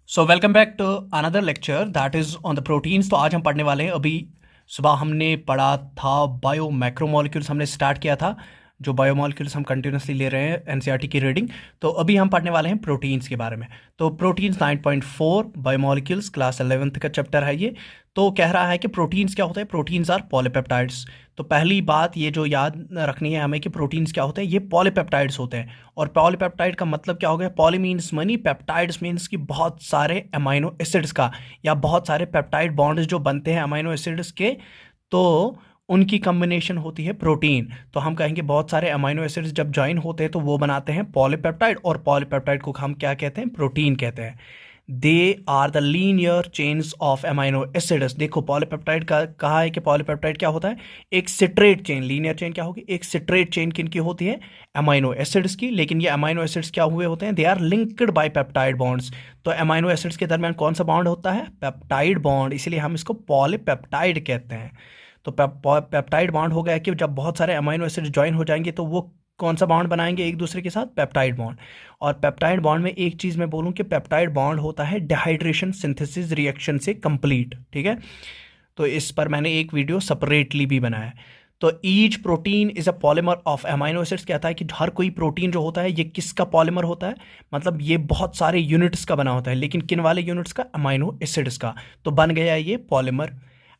So welcome back to another lecture that is on the proteins. तो आज हम पढ़ने वाले हैं, अभी सुबह हमने पढ़ा था बायो मैक्रोमोलिक्यूल्स, हमने स्टार्ट किया था। जो बायोमोलिक्यूल्स हम कंटिन्यूसली ले रहे हैं एनसीईआरटी की रीडिंग। तो अभी हम पढ़ने वाले हैं प्रोटीन्स के बारे में। तो प्रोटीन्स 9.4 बायोमोलिक्यूल्स क्लास 11th का चैप्टर है ये। तो कह रहा है कि प्रोटीन्स क्या होता है। Proteins are polypeptides. तो पहली बात ये जो याद रखनी है हमें कि प्रोटीन्स क्या होते हैं, ये पॉलीपेप्टाइड्स होते हैं। और पॉलीपेप्टाइड का मतलब क्या हो गया, poly means money, peptides means कि बहुत सारे अमाइनो एसिड्स का या बहुत सारे पेप्टाइड बॉन्ड्स जो बनते हैं अमाइनो एसिड्स के, तो उनकी कम्बिनेशन होती है प्रोटीन। तो हम कहेंगे बहुत सारे अमाइनो एसिड्स जब ज्वाइन होते हैं तो वो बनाते हैं पॉलीपेप्टाइड, और पॉलीपेप्टाइड को हम क्या कहते हैं, प्रोटीन कहते हैं। They are the linear chains of amino acids. देखो पॉलीपेप्टाइड का कहा है कि पॉलीपेप्टाइड क्या होता है, एक सिट्रेट चेन। लीनियर चेन क्या होगी, एक सिट्रेट चेन किनकी होती है, अमाइनो एसिड्स की। लेकिन ये अमाइनो एसिड्स क्या हुए होते हैं, they are linked by peptide bonds. तो अमाइनो एसिड्स के दरमियान कौन सा बॉन्ड होता है, पेप्टाइड बॉन्ड, इसलिए हम इसको पॉलीपेप्टाइड कहते हैं। तो पेप्टाइड बॉन्ड हो गया कि जब बहुत सारे अमाइनो एसिड ज्वाइन हो जाएंगे तो वो कौन सा बॉन्ड बनाएंगे एक दूसरे के साथ, पेप्टाइड बॉन्ड। और पेप्टाइड बॉन्ड में एक चीज़ मैं बोलूँ कि पेप्टाइड बॉन्ड होता है डिहाइड्रेशन सिंथेसिस रिएक्शन से कंप्लीट, ठीक है। तो इस पर मैंने एक वीडियो सेपरेटली भी बनाया है। तो each protein is a polymer of amino acids. कहता है कि हर कोई प्रोटीन जो होता है ये किसका पॉलीमर होता है, मतलब ये बहुत सारे यूनिट्स का बना होता है। लेकिन किन वाले यूनिट्स का, अमाइनो एसिड्स का। तो बन गया ये polymer.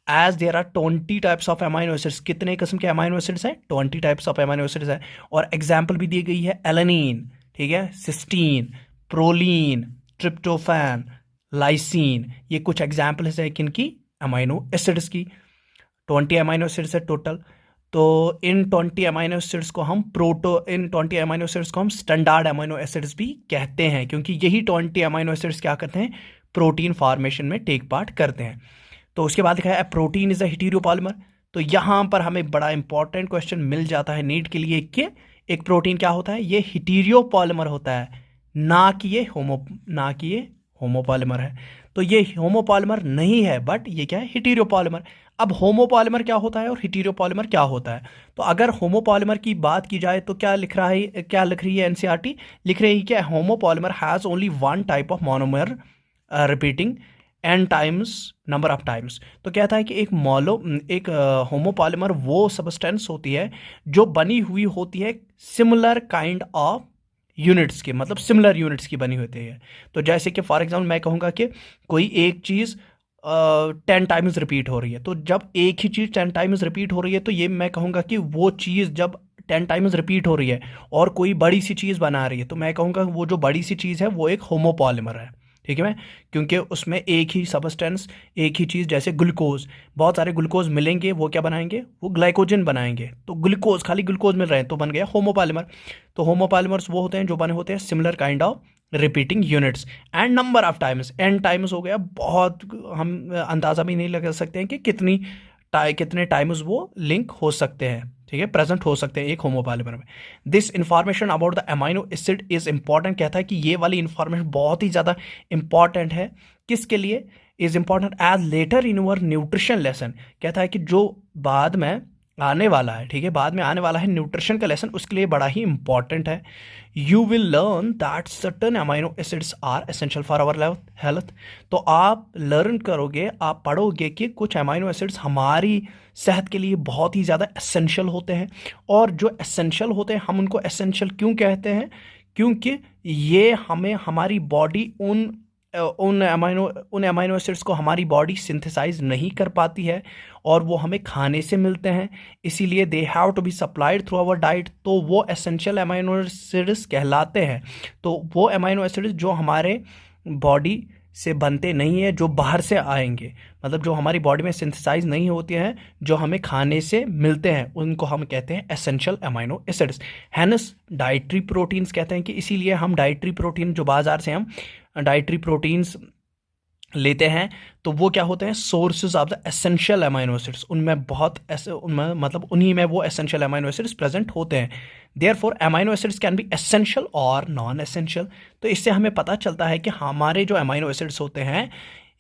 As there are 20 types of amino acids. कितने किस्म के अमाइनो एसिड्स हैं, 20 टाइप्स ऑफ अमाइनो एसिड्स हैं। और एग्जाम्पल भी दी गई है, एलेनिन, ठीक है, सिस्टीन, प्रोलीन, ट्रिप्टोफैन, लाइसीन। ये कुछ एग्जाम्पल्स है किनकी, अमाइनो एसिड्स की। 20 अमाइनो एसिड्स है टोटल। तो इन 20 अमाइनो एसिड्स को हम इन 20 अमाइनो एसिड्स को हम स्टैंडर्ड अमाइनो एसिड्स भी कहते हैं, क्योंकि यही 20 अमाइनो एसिड्स क्या करते हैं, प्रोटीन फॉर्मेशन में टेक पार्ट करते हैं। तो उसके बाद लिखा है protein is a hetero polymer. तो यहाँ पर हमें बड़ा इंपॉर्टेंट क्वेश्चन मिल जाता है नीट के लिए कि एक प्रोटीन क्या होता है, ये हेटेरो पॉलीमर होता है, ना कि ये होमोपॉलीमर है। तो ये होमोपॉलीमर नहीं है, बट ये क्या है, हेटेरो पॉलीमर। अब होमोपॉलीमर क्या होता है और हेटेरो पॉलीमर क्या होता है। तो अगर होमोपॉलीमर की बात की जाए तो क्या लिख रहा है, क्या लिख रही है एनसीईआरटी, लिख रही है कि homopolymer has only one type of monomer repeating n times number of times. तो कहता है कि एक होमोपॉलीमर वो सब्सटेंस होती है जो बनी हुई होती है सिमिलर काइंड ऑफ यूनिट्स की, मतलब सिमिलर यूनिट्स की बनी होती है। तो जैसे कि फॉर एग्जांपल मैं कहूँगा कि कोई एक चीज़ 10 टाइम्स रिपीट हो रही है। तो जब एक ही चीज़ 10 टाइम्स रिपीट हो रही है तो ये मैं कहूँगा कि वो चीज़ जब 10 टाइम्स रिपीट हो रही है और कोई बड़ी सी चीज़ बना रही है, तो मैं कहूँगा वो जो बड़ी सी चीज़ है वो एक होमोपॉलीमर है, ठीक है। मैं क्योंकि उसमें एक ही सबस्टेंस, एक ही चीज़, जैसे ग्लूकोज, बहुत सारे ग्लूकोज मिलेंगे, वो क्या बनाएंगे, वो ग्लाइकोजन बनाएंगे। तो ग्लूकोज, खाली ग्लूकोज मिल रहे हैं तो बन गया होमोपॉलीमर। तो होमोपॉलीमर्स वो होते हैं जो बने होते हैं similar kind of repeating units and number of times. N times हो गया, बहुत हम अंदाज़ा भी नहीं लगा सकते हैं कि कितने टाइम्स वो लिंक हो सकते हैं, ठीक है, प्रेजेंट हो सकते हैं एक होमोपॉलीमर में। This information about the amino acid is important. कहता है कि ये वाली इंफॉर्मेशन बहुत ही ज़्यादा इंपॉर्टेंट है। किसके लिए is important, as later in your nutrition lesson. कहता है कि जो बाद में आने वाला है, ठीक है, बाद में आने वाला है न्यूट्रिशन का लेसन, उसके लिए बड़ा ही इंपॉर्टेंट है। You will learn that certain amino acids are essential for our health. तो आप लर्न करोगे, आप पढ़ोगे कि कुछ अमाइनो एसिड्स हमारी सेहत के लिए बहुत ही ज़्यादा एसेंशियल होते हैं। और जो एसेंशियल होते हैं, हम उनको एसेंशियल क्यों कहते हैं, क्योंकि ये हमें हमारी बॉडी उन अमाइनो एसिड्स को हमारी बॉडी सिंथेसाइज नहीं कर पाती है, और वो हमें खाने से मिलते हैं, इसीलिए they have to be supplied through our diet. तो वो एसेंशियल अमाइनो एसिड्स कहलाते हैं। तो वो अमाइनो एसिड्स जो हमारे बॉडी से बनते नहीं है, जो बाहर से आएंगे, मतलब जो हमारी बॉडी में सिंथेसाइज नहीं होती हैं, जो हमें खाने से मिलते हैं, उनको हम कहते हैं essential amino acids. Hence dietary proteins कहते हैं कि इसीलिए हम डाइटरी प्रोटीन जो बाजार से हम डाइटरी प्रोटीन्स लेते हैं, तो वो क्या होते हैं, sources of the essential amino acids. उनमें मतलब उन्हीं में वो एसेंशियल अमाइनो एसिड्स प्रेजेंट होते हैं। Therefore amino acids can be essential और नॉन एसेंशियल। तो इससे हमें पता चलता है कि हमारे जो अमाइनो एसिड्स होते हैं,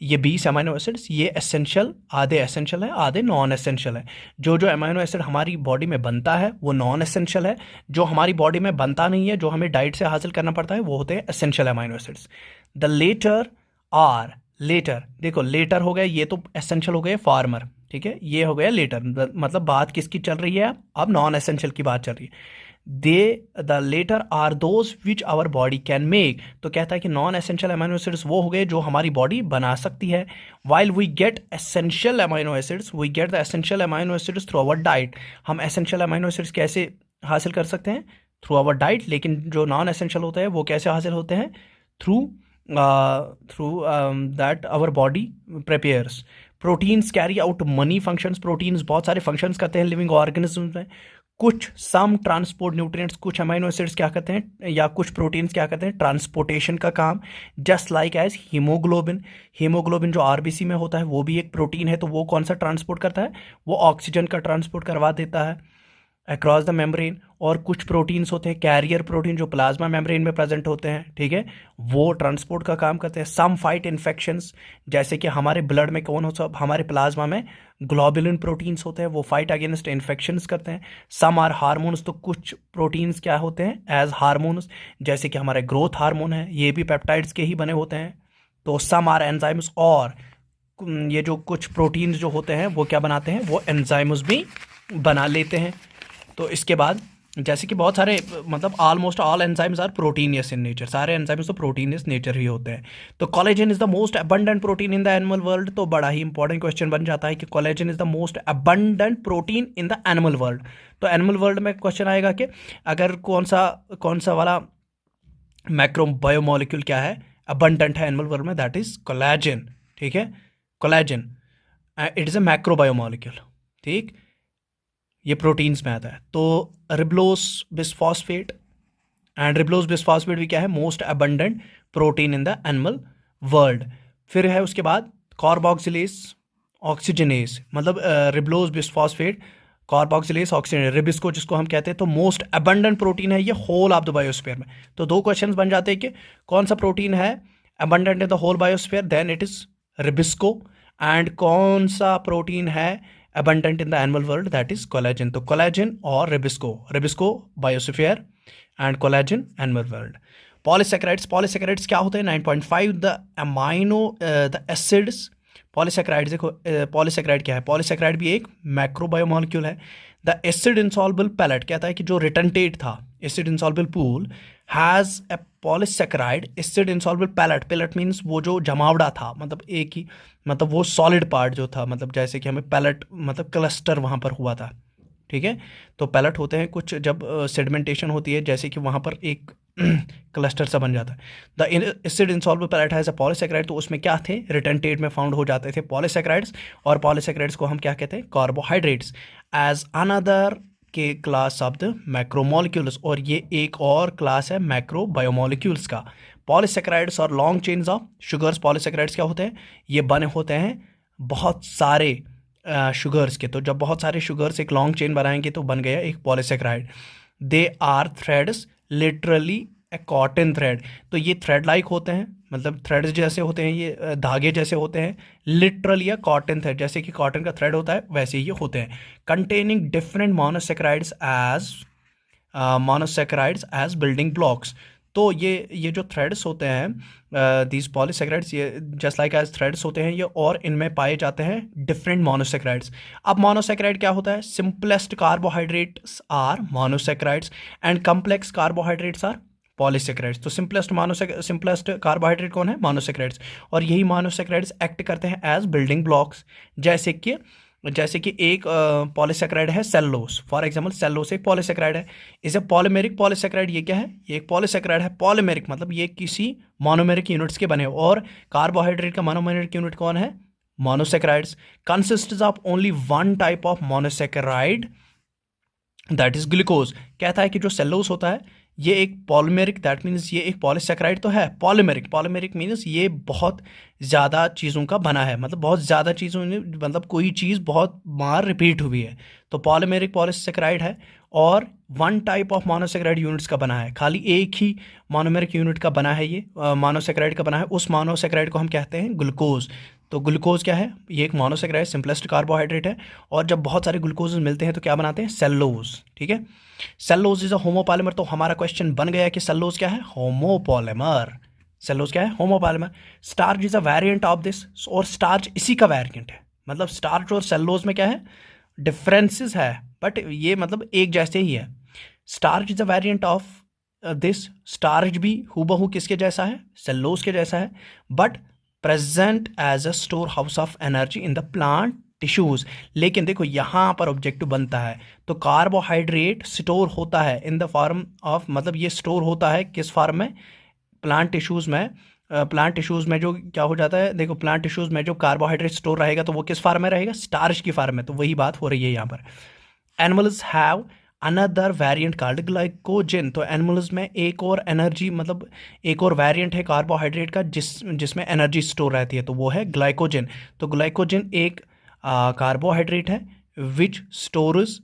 ये 20 अमाइनो एसिड्स, ये एसेंशियल, आधे एसेंशियल है, आधे नॉन एसेंशियल है। जो अमाइनो एसिड हमारी बॉडी में बनता है वो नॉन एसेंशियल है, जो हमारी बॉडी में बनता नहीं है, जो हमें डाइट से हासिल करना पड़ता है, वो होते हैं essential amino acids. The latter are latter, देखो लेटर हो गया, ये तो एसेंशियल हो गए फार्मर, ठीक है, ये हो गया लेटर, मतलब बात किसकी चल रही है, अब नॉन एसेंशियल की बात चल रही है। The latter are those which our body can make, तो कहता है कि नॉन एसेंशियल अमाइनो एसिड्स वो हो गए जो हमारी बॉडी बना सकती है। While we get essential amino acids, we get the essential amino acids through our diet, हम एसेंशियल अमाइनो एसिड्स कैसे हासिल कर सकते हैं, थ्रू आवर डाइट, लेकिन जो नॉन एसेंशियल होते हैं वो कैसे हासिल होते हैं, through through that our body prepares. Proteins carry out many functions, proteins बहुत सारे फंक्शंस करते हैं लिविंग ऑर्गेनिज्म में। कुछ सम ट्रांसपोर्ट न्यूट्रिएंट्स, कुछ अमाइनो एसिड्स क्या करते हैं या कुछ प्रोटीन्स क्या करते हैं, ट्रांसपोर्टेशन का काम, just like as haemoglobin. Haemoglobin जो आरबीसी में होता है वो भी एक प्रोटीन है, तो वो कौन सा ट्रांसपोर्ट करता है, वो ऑक्सीजन का ट्रांसपोर्ट करवा देता है अक्रॉस द मेम्ब्रेन। और कुछ प्रोटीन्स होते हैं कैरियर प्रोटीन जो प्लाज्मा मेम्ब्रेन में प्रेजेंट होते हैं, ठीक है, वो ट्रांसपोर्ट का काम करते हैं। सम फाइट इन्फेक्शंस, जैसे कि हमारे ब्लड में कौन होता है, हमारे प्लाज्मा में ग्लोबुलिन प्रोटीन्स होते हैं, वो फाइट अगेंस्ट इन्फेक्शंस करते हैं। सम आर हार्मोन्स, तो कुछ प्रोटीन्स क्या होते हैं एज हार्मोन्स, जैसे कि हमारे ग्रोथ हार्मोन है, ये भी पेप्टाइड्स के ही बने होते हैं। तो सम आर एंजाइम्स, और ये जो कुछ प्रोटीन्स जो होते हैं वो क्या बनाते हैं, वो एंजाइम्स भी बना लेते हैं। तो इसके बाद जैसे कि बहुत सारे, मतलब almost all enzymes are proteinaceous in nature, सारे एंजाइम्स तो प्रोटीनियस नेचर ही होते हैं। तो collagen is the most abundant protein in the animal world, तो बड़ा ही इंपॉर्टेंट क्वेश्चन बन जाता है कि collagen is the most abundant protein in the animal world. तो एनिमल वर्ल्ड में क्वेश्चन आएगा कि अगर कौन सा वाला मैक्रो बायोमोलिक्यूल क्या है, अबंडेंट है एनिमल वर्ल्ड में, दैट इज कोलेजन, ठीक है, collagen it is a macro biomolecule, ठीक, ये प्रोटीन्स में आता है। तो रिब्लोस बिस्फॉस्फेट, एंड रिब्लोस बिस्फॉस्फेट भी क्या है, most abundant protein in the animal world. फिर है उसके बाद कार्बोक्सिलेस ऑक्सीजनेस, मतलब रिब्लोस बिस्फॉस्फेट, कार्बोक्सिलेस ऑक्सीजनेस, रिबिस्को जिसको हम कहते हैं, तो मोस्ट अबंडेंट प्रोटीन है ये होल ऑफ द बायोस्फीयर में। तो दो क्वेश्चंस बन जाते हैं कि कौन सा प्रोटीन है abundant in the whole biosphere, then it is rubisco, and कौन सा प्रोटीन है abundant in the animal world, that is collagen। तो collagen और rubisco biosphere and collagen animal world. Polysaccharides क्या होते हैं, 9.5 the amino the acids. Polysaccharides, देखो polysaccharide क्या है, पॉलीसेकेराइड भी एक मैक्रोबायोमोलिक्यूल है। द एसिड इंसॉल्युबल पैलेट कहता है कि जो रिटेंटेट था, acid insoluble pool has a polysaccharide acid insoluble pellet means वो जो जमावड़ा था, मतलब एक ही, मतलब वो सॉलिड पार्ट जो था, मतलब जैसे कि हमें पैलेट मतलब क्लस्टर वहाँ पर हुआ था, ठीक है। तो पैलेट होते हैं कुछ, जब सेडिमेंटेशन होती है जैसे कि वहाँ पर एक क्लस्टर सा बन जाता है। The acid insoluble pellet has a polysaccharide, तो उसमें क्या थे, रिटेंटेट में फाउंड हो जाते थे पॉलीसेकेराइड्स, और पॉलीसेकेराइड्स को हम क्या कहते हैं, कार्बोहाइड्रेट्स, एज अनदर के क्लास ऑफ द मैक्रोमोलिक्यूल्स, और ये एक और क्लास है मैक्रोबायोमोलिक्यूल्स का। पॉलीसेकेराइड्स और long chains of sugars, polysaccharides क्या होते हैं, ये बने होते हैं बहुत सारे शुगर्स के, तो जब बहुत सारे शुगर्स एक लॉन्ग चेन बनाएंगे तो बन गया एक polysaccharide. They are threads, literally a cotton thread, तो ये थ्रेड लाइक होते हैं, मतलब थ्रेड्स जैसे होते हैं, ये धागे जैसे होते हैं, लिटरली या कॉटन थ्रेड, जैसे कि कॉटन का थ्रेड होता है वैसे ही होते हैं। Containing different monosaccharides as building blocks, तो ये जो थ्रेड्स होते हैं दीज पॉलीसेकेराइड्स, ये जस्ट लाइक एज थ्रेड्स होते हैं ये, और इनमें पाए जाते हैं डिफरेंट मोनोसेकेराइड्स। अब मोनोसेकेराइड क्या होता है, simplest carbohydrates are monosaccharides and complex carbohydrates are polysaccharides. तो सिंपलेस्ट कार्बोहाइड्रेट कौन है, मोनोसेकेराइड्स, और यही मोनोसेकेराइड्स एक्ट करते हैं एज बिल्डिंग ब्लॉक्स। जैसे कि एक पॉलीसेकेराइड है सेल्लोस, फॉर एग्जांपल सेल्लोस एक पॉलीसेकेराइड है, इज ए पॉलीमेरिक पॉलीसेकेराइड, ये क्या है, ये एक पॉलीसेकेराइड है, पॉलीमेरिक मतलब ये किसी मोनोमेरिक यूनिट्स के बने, और कार्बोहाइड्रेट का मोनोमेरिक यूनिट कौन है, monosaccharides. Consists of only one type of monosaccharide, that is glucose. कहता है कि जो सेल्लोस होता है ये एक पॉलीमेरिक, दैट मीन्स ये एक पॉलीसेकेराइड तो है, पॉलीमेरिक मीन्स ये बहुत ज़्यादा चीज़ों का बना है, मतलब बहुत ज़्यादा चीज़ों में, मतलब कोई चीज़ बहुत बार रिपीट हुई है, तो पॉलीमेरिक पॉलीसेकेराइड है, और one type of monosaccharide units का बना है, खाली एक ही मोनोमेरिक यूनिट का बना है, ये मोनोसेकेराइड का बना है, उस मोनोसेकेराइड को हम कहते हैं ग्लूकोज। तो ग्लूकोज क्या है, ये एक मोनोसेकेराइड सिंपलेस्ट कार्बोहाइड्रेट है, और जब बहुत सारे ग्लूकोज मिलते हैं तो क्या बनाते हैं, सेल्लोज, ठीक है। सेल्लोज इज अ होमोपॉलीमर, तो हमारा क्वेश्चन बन गया कि सेल्लोज क्या है, होमोपॉलीमर, सेलोज क्या है, homopolymer. Starch is a variant of this, और स्टार्च इसी का वेरिएंट है। मतलब स्टार्च और सेलोज में क्या है, डिफरेंसेस है, बट ये मतलब एक जैसे ही है। Starch is a variant of this, starch भी हूबहू किसके जैसा है, सेलोज के जैसा है, but present as a store house of energy in the plant tissues. लेकिन देखो यहाँ पर ऑब्जेक्टिव बनता है, तो कार्बोहाइड्रेट स्टोर होता है इन द फॉर्म ऑफ, मतलब ये स्टोर होता है किस फॉर्म में, प्लांट टिश्यूज़ में। प्लांट टिश्यूज़ में जो क्या हो जाता है, देखो प्लांट टिश्यूज़ में जो कार्बोहाइड्रेट स्टोर रहेगा तो वो किस फॉर्म में रहेगा, स्टार्च की फॉर्म में। तो वही बात हो रही है यहाँ पर। Animals have another variant called glycogen. तो एनिमल्स में एक और एनर्जी, मतलब एक और वेरिएंट है कार्बोहाइड्रेट का जिसमें एनर्जी स्टोर रहती है, तो वो है ग्लाइकोजन। तो ग्लाइकोजन एक कार्बोहाइड्रेट है विच स्टोरेज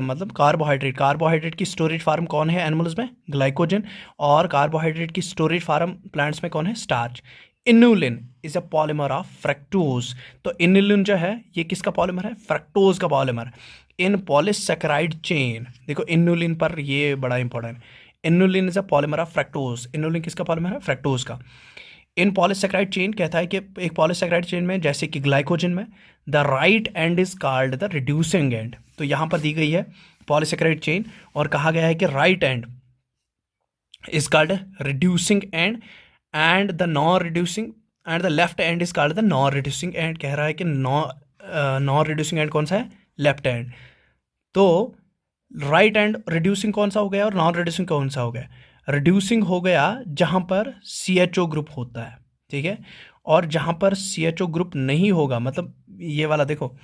मतलब कार्बोहाइड्रेट की स्टोरेज फार्म कौन है एनिमल्स में, ग्लाइकोजन। और कार्बोहाइड्रेट की स्टोरेज फार्म प्लांट्स में कौन है, starch. Inulin is a polymer of fructose. तो इनुलिन जो है ये किसका पॉलीमर है, फ्रक्टोज का पॉलीमर। इन पॉलीसेकेराइड चेन, देखो इनुलिन पर ये बड़ा important, inulin is a polymer of fructose. Inulin किसका पॉलीमर है, फ्रक्टोज का। इन पॉलीसेकेराइड चेन कहता है कि एक पॉलीसेकेराइड चेन में जैसे कि ग्लाइकोजन में the right and is called the reducing and. तो यहाँ पर दी गई है पॉलीसेकेराइड चेन और कहा गया है कि right and is called reducing and the non reducing and the left and is called the non reducing and. कह रहा है कि नॉन रिड्यूसिंग एंड कौन सा है, लेफ्ट एंड। तो राइट एंड रिड्यूसिंग कौन सा हो गया और नॉन रिड्यूसिंग कौन सा हो गया, रिड्यूसिंग हो गया जहाँ पर CHO ग्रुप होता है, ठीक है। और जहाँ पर CHO ग्रुप नहीं होगा, मतलब ये वाला देखो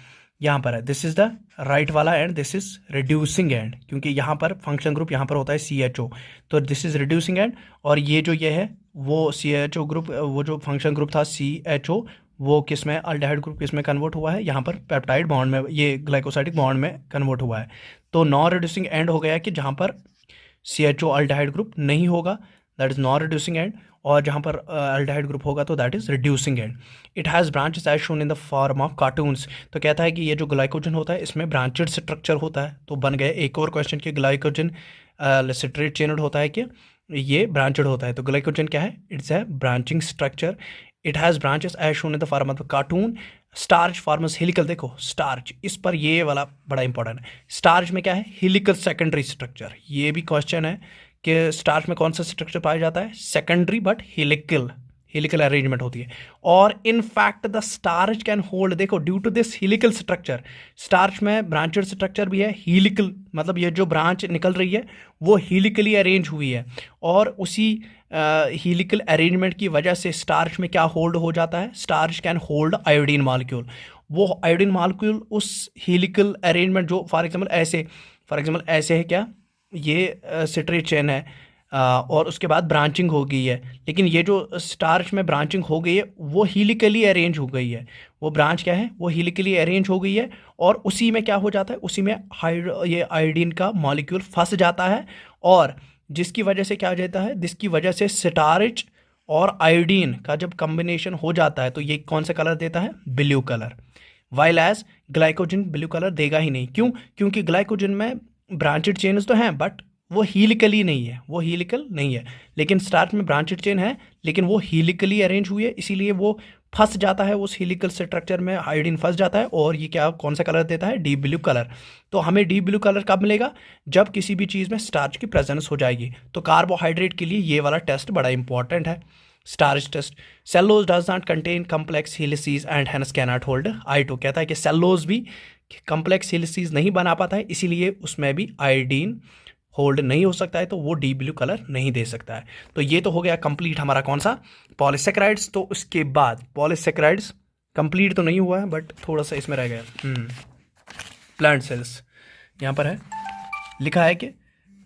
यहाँ पर है, दिस इज द राइट वाला and this is reducing and, क्योंकि यहाँ पर फंक्शन ग्रुप यहाँ पर होता है CHO, तो दिस इज रिड्यूसिंग एंड। और ये जो ये है वो CHO ग्रुप, वो जो फंक्शन ग्रुप था CHO, वो किस में, अल्डिहाइड ग्रुप किस में कन्वर्ट हुआ है, यहाँ पर पेप्टाइड बॉन्ड में, ये ग्लाइकोसाइडिक बॉन्ड में कन्वर्ट हुआ है। तो नॉन रिड्यूसिंग एंड हो गया कि जहाँ पर CHO अल्डिहाइड ग्रुप नहीं होगा, that is non reducing end. और जहाँ पर अल्डिहाइड ग्रुप होगा तो that is reducing end. It has branches as shown in the form of cartoons. तो कहता है कि ये जो ग्लाइकोजन होता है इसमें ब्रांचेड स्ट्रक्चर होता है। तो बन गए एक और क्वेश्चन कि ग्लाइकोजन स्ट्रेट चेनड होता है कि ये ब्रांचेड होता है। तो ग्लाइकोजन क्या है, इट्स है branching structure. It has branches as shown in the form of cartoon. Starch forms helical, देखो स्टार्च, इस पर ये वाला बड़ा इंपॉर्टेंट है। स्टार्च में क्या है, हेलिकल सेकेंडरी स्ट्रक्चर। ये भी क्वेश्चन है कि स्टार्च में कौन सा स्ट्रक्चर पाया जाता है, सेकेंडरी बट हेलिकल अरेंजमेंट होती है। और in fact the starch can hold, देखो due to this helical structure, starch में ब्रांचेड स्ट्रक्चर भी है, हेलिकल मतलब ये जो ब्रांच निकल रही है वो हेलिकली अरेंज हुई है। और उसी हेलिकल अरेंजमेंट की वजह से स्टार्च में क्या होल्ड हो जाता है, starch can hold iodine molecule. वो आयोडीन मॉलिक्यूल उस हेलिकल अरेंजमेंट जो फॉर एग्जाम्पल ऐसे है क्या, ये सिट्रेट चेन है और उसके बाद ब्रांचिंग हो गई है, लेकिन ये जो स्टार्च में ब्रांचिंग हो गई है वो हेलिकली अरेंज हो गई है। वो ब्रांच क्या है, वो हेलिकली अरेंज हो गई है और उसी में क्या हो जाता है, उसी में ये आयोडीन का मॉलिक्यूल फंस जाता है और जिसकी वजह से क्या हो जाता है, जिसकी वजह से स्टार्च और आयोडीन का जब कॉम्बिनेशन हो जाता है तो ये कौन सा कलर देता है, blue colour. While as glycogen blue colour देगा ही नहीं, क्यों, क्योंकि ग्लाइकोजन में ब्रांचेड चेन्स तो हैं बट वो हीलिकली नहीं है, वो हीलिकल नहीं है। लेकिन स्टार्च में ब्रांचेड चेन है लेकिन वो हीलिकली अरेंज हुई है, इसीलिए वो फंस जाता है उस हीलिकल स्ट्रक्चर में, आयोडीन फंस जाता है और ये क्या कौन सा कलर देता है, डीप ब्लू कलर। तो हमें डीप ब्लू कलर कब मिलेगा, जब किसी भी चीज़ में स्टार्च की प्रेजेंस हो जाएगी। तो कार्बोहाइड्रेट के लिए ये वाला टेस्ट बड़ा इंपॉर्टेंट है, starch test. Cellulose does not contain complex helices and hence cannot hold I2। कहता है कि सेलोज भी कम्प्लेक्स हेलिसीज नहीं बना पाता है, इसीलिए उसमें भी आयोडीन होल्ड नहीं हो सकता है, तो वो डीप ब्लू कलर नहीं दे सकता है। तो ये तो हो गया कंप्लीट हमारा कौन सा, पॉलीसेकेराइड्स। तो उसके बाद पॉलीसेकेराइड्स कंप्लीट तो नहीं हुआ है बट थोड़ा सा इसमें रह गया। प्लांट सेल्स यहाँ पर है, लिखा है कि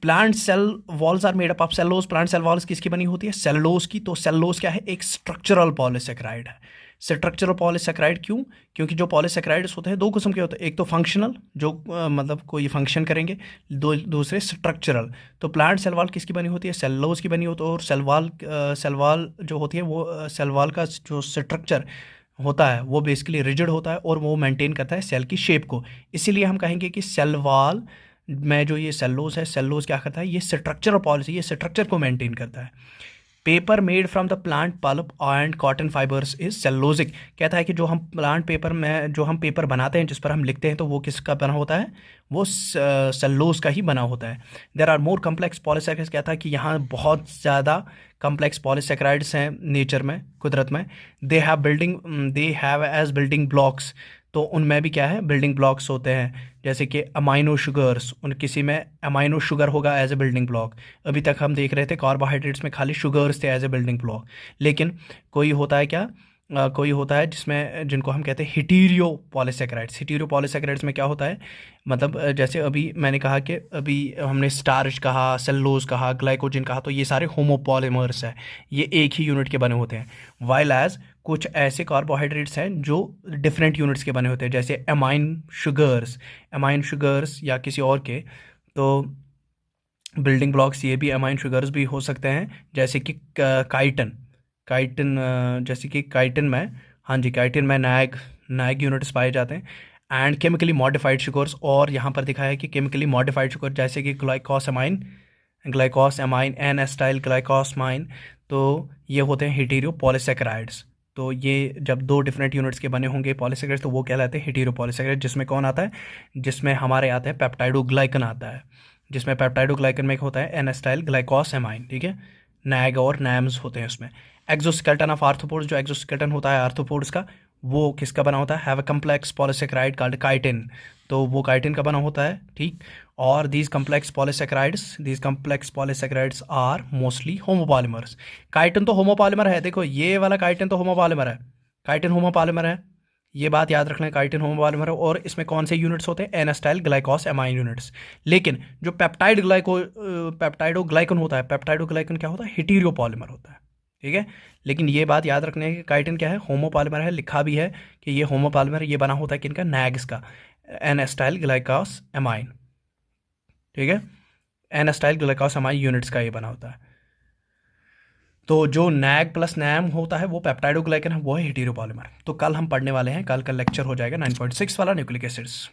plant cell walls are made up of cellulose. Plant cell walls किसकी बनी होती है, सेलुलोज की। तो सेलुलोज क्या है, एक स्ट्रक्चरल पॉलीसेकेराइड है। स्ट्रक्चरल पॉलीसेकेराइड क्यों, क्योंकि जो पॉलीसेकेराइड्स होते हैं दो किस्म के होते हैं, एक तो फंक्शनल जो मतलब कोई फंक्शन करेंगे, दूसरे स्ट्रक्चरल। तो प्लांट सेल वॉल किसकी बनी होती है, सेलुलोज की बनी होती है। और सेल वॉल जो होती है वो सेल वॉल का जो स्ट्रक्चर होता है वो बेसिकली रिजिड होता है और वो मेंटेन करता है सेल की शेप को। इसीलिए हम कहेंगे कि सेल वॉल में जो ये सेलुलोज है, सेलुलोज क्या करता है, ये स्ट्रक्चरल पॉलिसी, ये स्ट्रक्चर को मेंटेन करता है। Paper made from the plant pulp and cotton fibres is cellulosic. कहता है कि जो हम प्लांट पेपर में जो हम पेपर बनाते हैं, जिस पर हम लिखते हैं, तो वो किसका बना होता है? वो सेल्यूलोज का ही बना होता है। There are more complex polysaccharides. कहता है कि यहाँ बहुत ज़्यादा कम्प्लेक्स पॉलीसैकेराइड्स हैं नेचर में, कुदरत में। They have as building blocks. तो उनमें भी क्या है? बिल्डिंग ब्लॉक्स होते हैं, जैसे कि अमाइनो शुगर्स। उन किसी में अमाइनो शुगर होगा एज ए बिल्डिंग ब्लॉक। अभी तक हम देख रहे थे कार्बोहाइड्रेट्स में खाली शुगर्स थे एज ए बिल्डिंग ब्लॉक, लेकिन कोई होता है क्या? कोई होता है जिसमें, जिनको हम कहते हैं हिटीरियो पॉलीसैकेराइड्स। हिटीरियो पॉलीसैकेराइड्स में क्या होता है? मतलब जैसे अभी मैंने कहा कि अभी हमने स्टार्च कहा, सेल्यूलोज कहा, ग्लाइकोजन कहा, तो ये सारे होमोपॉलीमर्स हैं, ये एक ही यूनिट के बने होते हैं। वाइल एज कुछ ऐसे कार्बोहाइड्रेट्स हैं जो डिफरेंट यूनिट्स के बने होते हैं, जैसे अमाइन शुगर्स या किसी और के। तो बिल्डिंग ब्लॉक्स ये भी अमाइन शुगर्स भी हो सकते हैं, जैसे कि काइटिन जैसे कि काइटिन में, हाँ जी, काइटिन में नायक यूनिट्स पाए जाते हैं। एंड केमिकली मॉडिफाइड शुगर्स, और यहाँ पर दिखाया है कि केमिकली मॉडिफाइड शुगर, जैसे कि ग्लाइकोसमाइन एन एस्टाइल ग्लाइकोसमाइन। तो ये होते हैं हिटीरियो पॉलीसैकेराइड्स। तो ये जब दो डिफरेंट यूनिट्स के बने होंगे पॉलीसैकेराइड्स, तो वो कहलाते हैं हिटीरियो पॉलीसैकेराइड। जिसमें कौन आता है? जिसमें हमारे आते हैं पेप्टाइडोग्लाइकन आता है, जिसमें पेप्टाइडोग्लाइकन में होता है एन एस्टाइल ग्लाइकोसमाइन, ठीक है। नैग और नैम्स होते हैं उसमें। एक्सोस्केलेटन ऑफ आर्थ्रोपोड्स, जो एक्सोस्केलेटन होता है आर्थ्रोपोड्स का, वो किसका बना होता है? Have a complex polysaccharide called chitin. तो वो काइटिन का बना होता है, ठीक। और these complex polysaccharides are mostly homopolymers. Chitin तो होमोपॉलीमर है, देखो ये वाला काइटिन तो होमोपॉलीमर है, काइटिन होमोपॉलीमर है, ये बात याद रखना है, काइटिन होमोपॉलीमर है। और इसमें कौन से यूनिट्स होते हैं? N acetyl glucosamine units. लेकिन जो पेप्टाइडोग्लाइकन होता है, पेप्टाइडोग्लाइकन क्या होता है? हिटीरियो पॉलीमर होता है, ठीक है। लेकिन ये बात याद रखने है कि काइटिन क्या है? होमोपॉलीमर है। लिखा भी है कि ये होमोपॉलीमर, ये बना होता है किनका? नैग्स का, एन एस्टाइल ग्लाइकोसमाइन, ठीक है। एन एस्टाइल ग्लाइकोसमाइन यूनिट्स का ये बना होता है। तो जो नैग प्लस नैम होता है वो पेप्टाइडोग्लाइकन है, वो है हिटीरियो पॉलीमर। तो कल हम पढ़ने वाले हैं, कल का लेक्चर हो जाएगा 9.6 वाला न्यूक्लिक एसिड्स।